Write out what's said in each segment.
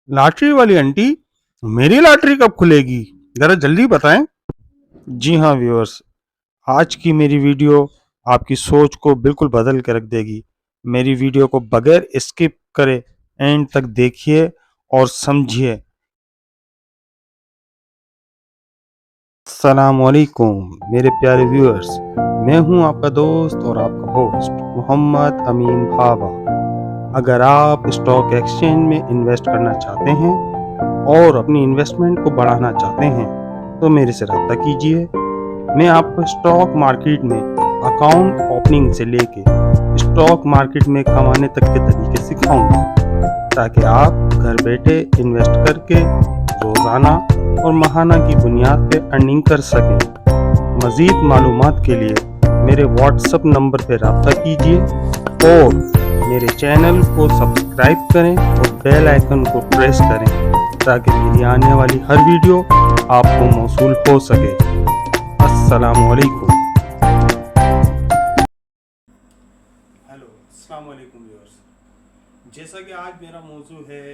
Lottery वाली aunty, मेरी lottery कब खुलेगी? जरा जल्दी बताएं। जी हाँ व्यूअर्स, आज की मेरी वीडियो आपकी सोच को बिल्कुल बदल के रख देगी। मेरी वीडियो को बगैर स्किप करे एंड तक देखिए और समझिए। अस्सलाम वालेकुम मेरे प्यारे व्यूअर्स, मैं हूं आपका दोस्त और आपका होस्ट मोहम्मद अमीन भाबा। अगर आप स्टॉक एक्सचेंज में इन्वेस्ट करना चाहते हैं और अपनी इन्वेस्टमेंट को बढ़ाना चाहते हैं तो मेरे से रब्ता कीजिए। मैं आपको स्टॉक मार्केट में अकाउंट ओपनिंग से लेके स्टॉक मार्केट में कमाने तक के तरीके सिखाऊंगा, ताकि आप घर बैठे इन्वेस्ट करके रोज़ाना और माहाना की बुनियाद पे अर्निंग कर सकें। मज़ीद मालूमात के लिए मेरे व्हाट्सएप नंबर पर रब्ता कीजिए और मेरे चैनल को सब्सक्राइब करें और बेल आइकन को प्रेस करें, ताकि मेरी आने वाली हर वीडियो आपको मौसूल हो सके। अस्सलाम वालेकुम। हेलो, अस्सलाम वालेकुम व्यूअर्स। जैसा कि आज मेरा मौजू है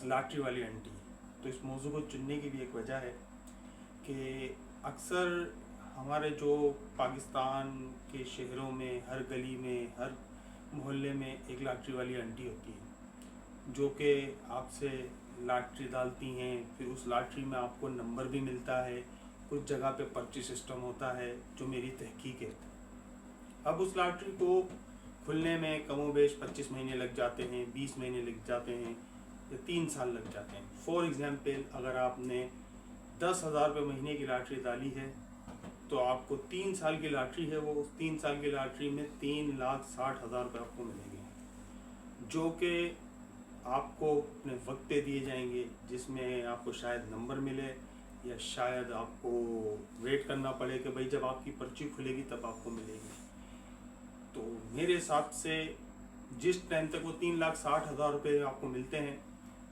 लॉटरी वाली आंटी, तो इस मौजू को चुनने की भी एक वजह है कि अक्सर हमारे जो पाकिस्तान के शहरों में हर गली में हर मोहल्ले में एक लॉटरी वाली आंटी होती है, जो कि आपसे लॉटरी डालती हैं। फिर उस लॉटरी में आपको नंबर भी मिलता है, कुछ जगह पे पर्ची सिस्टम होता है, जो मेरी तहकीक है। अब उस लॉटरी को खुलने में कमोबेश 25 महीने लग जाते हैं, 20 महीने लग जाते हैं या 3 साल लग जाते हैं। फॉर एग्जांपल, अगर आपने 10,000 रुपये महीने की लॉटरी डाली है तो आपको 3 साल की लॉटरी है, वो उस 3 साल की लॉटरी में 3,60,000 रुपये आपको मिलेंगे, जो कि आपको अपने वक्त पे दिए जाएंगे, जिसमें आपको शायद नंबर मिले या शायद आपको वेट करना पड़े कि भाई जब आपकी पर्ची खुलेगी तब आपको मिलेगी। तो मेरे हिसाब से जिस टाइम तक वो 3,60,000 रुपये आपको मिलते हैं,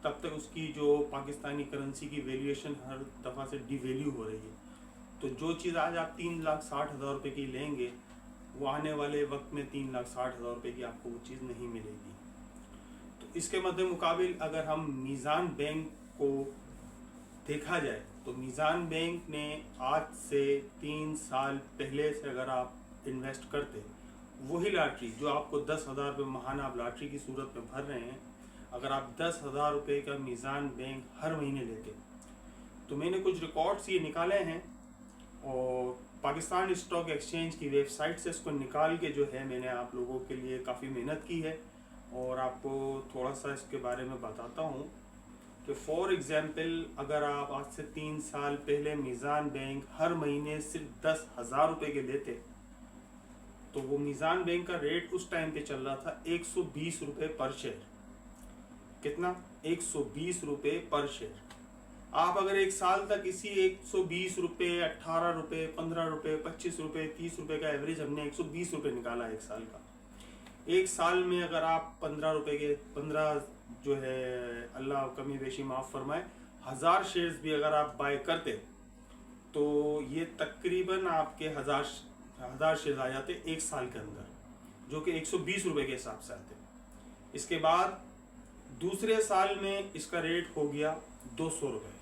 तब तक उसकी जो पाकिस्तानी करेंसी की वैल्यूएशन हर दफ़ा से डिवैल्यू हो रही है। तो जो चीज़ आज आप 3,60,000 रुपये की लेंगे, वो आने वाले वक्त में 3,60,000 रुपये की आपको वो चीज़ नहीं मिलेगी। तो इसके मद्दे मुकाबिल अगर हम मीज़ान बैंक को देखा जाए, तो मीज़ान बैंक ने आज से 3 साल पहले से अगर आप इन्वेस्ट करते, वही लॉटरी जो आपको 10,000 रुपये माहाना आप लॉटरी की सूरत में भर रहे हैं, अगर आप 10,000 रुपये का मीज़ान बैंक हर महीने लेते, तो मैंने कुछ रिकॉर्ड्स ये निकाले हैं और पाकिस्तान स्टॉक एक्सचेंज की वेबसाइट से इसको निकाल के जो है मैंने आप लोगों के लिए काफ़ी मेहनत की है और आपको थोड़ा सा इसके बारे में बताता हूँ कि फॉर एग्जांपल, अगर आप आज से 3 साल पहले मीज़ान बैंक हर महीने सिर्फ 10,000 रुपये के लेते, तो वो मीज़ान बैंक का रेट उस टाइम पे चल रहा था 120 रुपये पर शेयर। कितना? 120 रुपये पर शेयर। आप अगर एक साल तक इसी 120 रुपये, 18 रुपये, 15 रुपये, 25 रुपये, 30 रुपये का एवरेज, हमने 120 रुपये निकाला एक साल का। एक साल में अगर आप 15 रुपये के 15 जो है, अल्लाह कमी बेशी माफ़ फरमाए, 1000 शेयर्स भी अगर आप बाय करते, तो ये तकरीबन आपके 1000 शेयर आ जाते एक साल के अंदर, जो कि 120 रुपये के हिसाब से आते। इसके बाद दूसरे साल में इसका रेट हो गया 200 रुपये।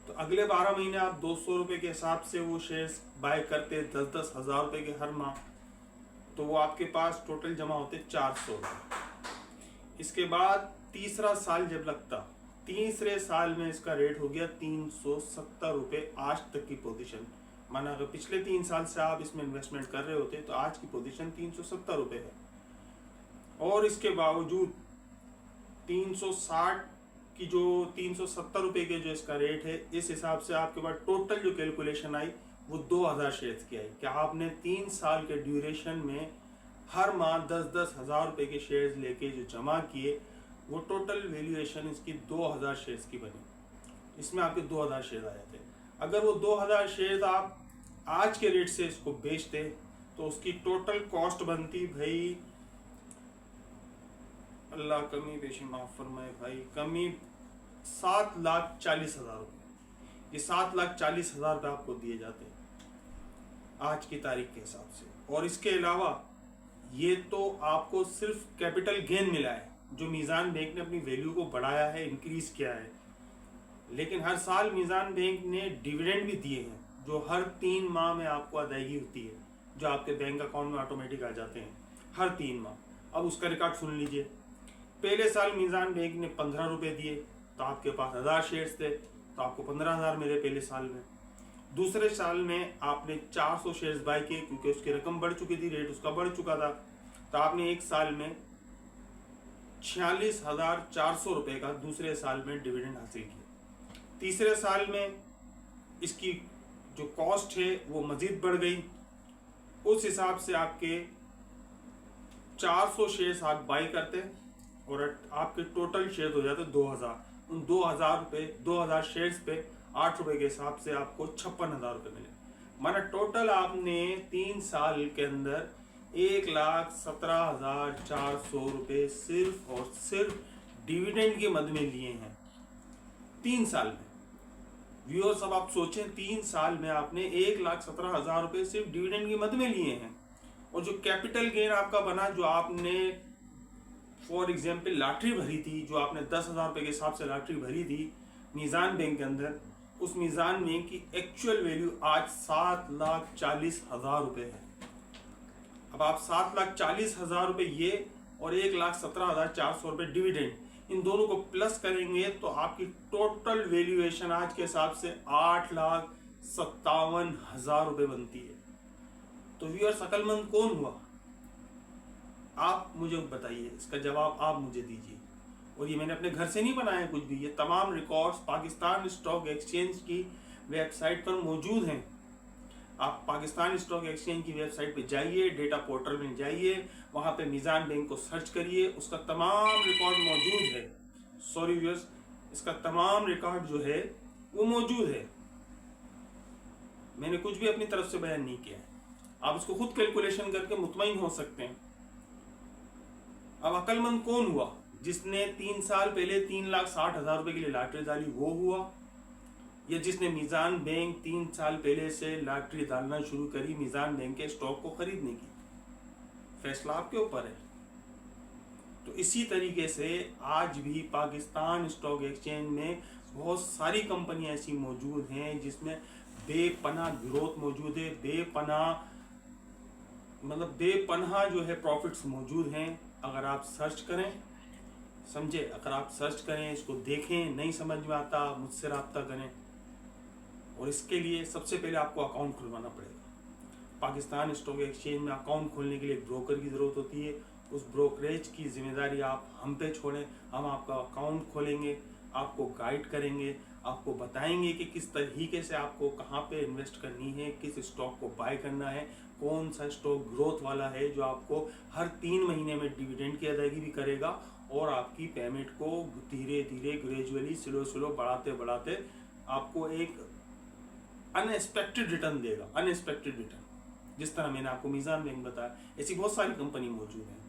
तो अगले 12 महीने आप 200 रुपये के हिसाब से वो शेयर्स बाय करते 10-10 हज़ार रुपये के हर माह, तो वो आपके पास टोटल जमा होते 400 रुपये। इसके बाद तीसरा साल जब लगता, तीसरे साल में इसका रेट हो गया 370 रुपये आज तक की पोजीशन। माना अगर पिछले 3 साल से आप इसमें इन्वेस्टमेंट कर रहे होते तो आज की पोजीशन 370 रुपये है। और इसके बावजूद 360 की जो 370 रुपये के जो इसका रेट है, इस हिसाब से आपके पास टोटल जो कैलकुलेशन आई वो 2,000 शेयर्स की आई कि आपने 3 साल के ड्यूरेशन में हर माह 10-10 हज़ार रुपये के शेयर्स लेके जो जमा किए, वो टोटल वैल्यूएशन इसकी 2,000 शेयर्स की बनी। इसमें आपके 2,000 शेयर आए थे। अगर वो 2,000 शेयर्स आप आज के रेट से इसको बेचते, तो उसकी टोटल कॉस्ट बनती भाई, अल्लाह कमी बेशी माफ़ फरमाए भाई, कमी 7,40,000 रुपये। ये 7,40,000 रुपये आपको दिए जाते हैं आज की तारीख के हिसाब से। और इसके अलावा ये तो आपको सिर्फ कैपिटल गेन मिला है, जो मीज़ान बैंक ने अपनी वैल्यू को बढ़ाया है, इंक्रीज किया है, लेकिन हर साल मीज़ान बैंक ने डिविडेंड भी दिए हैं जो हर 3 माह में आपको अदायगी होती है, जो आपके बैंक अकाउंट में ऑटोमेटिक आ जाते हैं हर 3 माह। अब उसका रिकॉर्ड सुन लीजिए। पहले साल मीज़ान बैंक ने 15 रुपये दिए, तो आपके पास 1000 शेयर्स थे, तो आपको 15,000 मिले पहले साल में। दूसरे साल में आपने 400 शेयर्स बाय किए, क्योंकि उसकी रकम बढ़ चुकी थी, रेट उसका बढ़ चुका था, तो आपने एक साल में 46,400 रुपये का दूसरे साल में डिविडेंड हासिल किया। तीसरे साल में इसकी जो कॉस्ट है वो मज़ीद बढ़ गई, उस हिसाब से आपके 400 शेयर्स आप बाई करते और आपके टोटल शेयर हो जाते 2000। उन 2000 रुपये 2000 शेयर्स पे 8 रुपये के हिसाब से आपको 56,000 रुपये मिले। माना टोटल आपने 3 साल के अंदर 1,17,400 रुपये सिर्फ और सिर्फ डिविडेंड के मद में लिए हैं 3 साल में। व्यूअर्स, अब आप सोचें 3 साल में आपने 1,17,000 रुपये सिर्फ डिविडेंड के मद में लिए हैं, और जो कैपिटल गेन आपका बना, जो आपने फॉर एग्जाम्पल लॉटरी भरी थी, जो आपने 10,000 रुपये के हिसाब से लॉटरी भरी थी मीज़ान बैंक के अंदर, उस मीज़ान बैंक की एक्चुअल वैल्यू आज 7,40,000 रुपये है। अब आप 7,40,000 रुपये ये और 1,17,400 रुपये डिविडेंड, इन दोनों को प्लस करेंगे तो आपकी टोटल वैल्यूएशन आज के हिसाब से 8,57,000 रुपये बनती है। तो व्यूअर्स, अक्लमंद कौन हुआ? आप मुझे बताइए, इसका जवाब आप मुझे दीजिए। और ये मैंने अपने घर से नहीं बनाया कुछ भी, ये तमाम रिकॉर्ड्स पाकिस्तान स्टॉक एक्सचेंज की वेबसाइट पर मौजूद हैं। आप पाकिस्तान स्टॉक एक्सचेंज की वेबसाइट पे जाइए, डेटा पोर्टल में जाइए, वहाँ पे मीज़ान बैंक को सर्च करिए, उसका तमाम रिकॉर्ड मौजूद है। सॉरी व्यूअर्स, इसका तमाम रिकॉर्ड जो है वो मौजूद है। मैंने कुछ भी अपनी तरफ से बयान नहीं किया है, आप इसको खुद कैलकुलेशन करके मुतमईन हो सकते हैं। अब अक्लमंद कौन हुआ? जिसने 3 साल पहले 3,60,000 रुपये के लिए लॉटरी डाली, वो हुआ, या जिसने मीज़ान बैंक 3 साल पहले से लॉटरी डालना शुरू करी मीज़ान बैंक के स्टॉक को खरीदने की? फैसला आपके ऊपर है। तो इसी तरीके से आज भी पाकिस्तान स्टॉक एक्सचेंज में बहुत सारी कंपनियां ऐसी मौजूद हैं जिसमें बेपनाह ग्रोथ मौजूद है, बेपनाह जो है प्रॉफिट्स मौजूद हैं। अगर आप सर्च करें, समझे, अगर आप सर्च करें, इसको देखें, नहीं समझ में आता मुझसे रब्ता करें। और इसके लिए सबसे पहले आपको अकाउंट खुलवाना पड़ेगा। पाकिस्तान स्टॉक एक्सचेंज में अकाउंट खोलने के लिए ब्रोकर की ज़रूरत होती है। उस ब्रोकरेज की जिम्मेदारी आप हम पे छोड़ें, हम आपका अकाउंट खोलेंगे, आपको गाइड करेंगे, आपको बताएंगे कि किस तरीके से आपको कहाँ पे इन्वेस्ट करनी है, किस स्टॉक को बाय करना है, कौन सा स्टॉक ग्रोथ वाला है जो आपको हर 3 महीने में डिविडेंड की अदायगी भी करेगा और आपकी पेमेंट को धीरे धीरे ग्रेजुअली स्लो बढ़ाते बढ़ाते आपको एक अनएक्सपेक्टेड रिटर्न देगा। अनएक्सपेक्टेड रिटर्न, जिस तरह मैंने आपको मीज़ान बैंक बताया, ऐसी बहुत सारी कंपनी मौजूद हैं।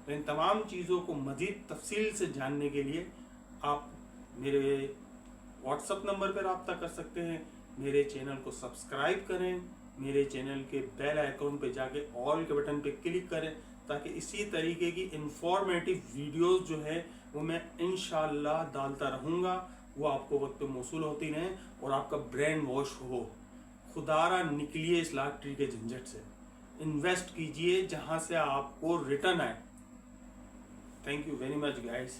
तो इन तमाम चीज़ों को मज़ीद तफसील से जानने के लिए आप मेरे व्हाट्सअप नंबर पर रब्ता कर सकते हैं। मेरे चैनल को सब्सक्राइब करें, मेरे चैनल के बेल आइकॉन पे जाके ऑल के बटन पे क्लिक करें, ताकि इसी तरीके की इंफॉर्मेटिव वीडियोस जो है वो मैं इंशाल्लाह डालता रहूँगा, वो आपको वक्त पे मौसूल होती रहें और आपका ब्रेन वॉश हो। खुदारा निकलिए इस लॉटरी के झंझट से, इन्वेस्ट कीजिए जहाँ से आपको रिटर्न आए। Thank you very much guys.